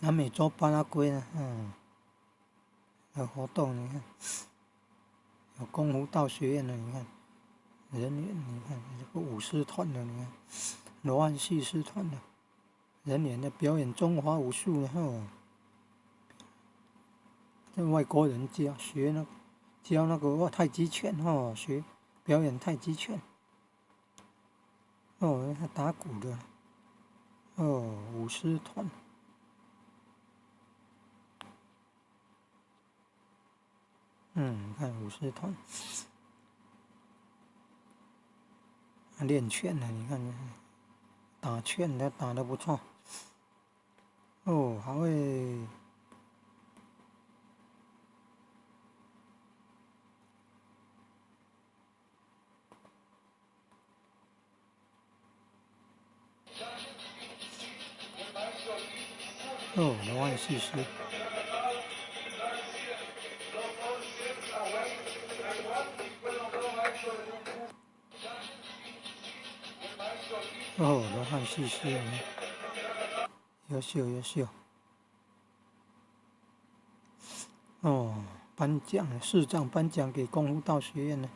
南美洲巴拉圭呢，有活动，你看有功夫道学院的，你看人员，你看这个舞狮团的，你看罗汉戏狮团的人员在表演中华武术，然后这外国人教那个太极拳学表演太极拳，还打鼓的，舞狮团。你看舞狮团练拳的，你看打拳的打得不错，还会罗汉戏狮。罗汉戏狮，优秀。颁奖市长颁奖给功夫道学院的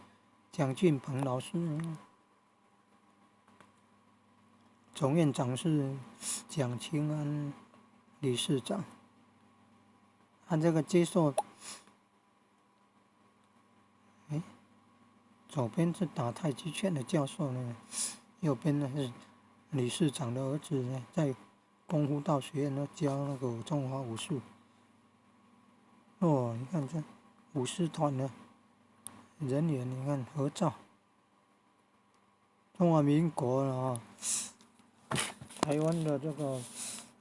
蒋俊鹏老师，总院长是蒋清安理事长。他这个接受，左边是打太极拳的教授呢，右边呢是理事长的儿子呢，在功夫道学院呢教那个中华武术。你看这舞狮团的人员，你看合照。中华民国了台湾的这个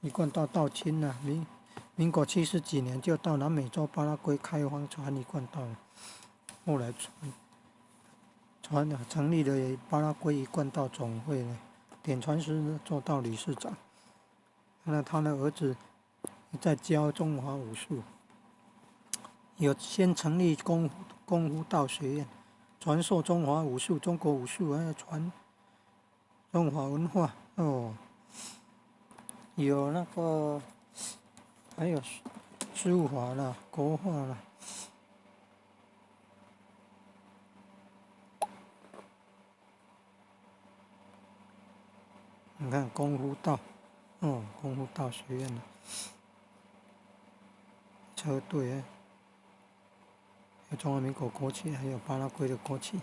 一贯道道亲了，民国70几年就到南美洲巴拉圭开荒传一贯道了，后来成立了巴拉圭一贯道总会呢，点传师呢做到理事长。那他的儿子在教中华武术，有先成立功夫道学院，传授中华武术、中国武术，还有传中华文化有那个还有书法啦、国画啦。你看功夫道，功夫道学院的车队有中华民国国旗，还有巴拉圭的国旗。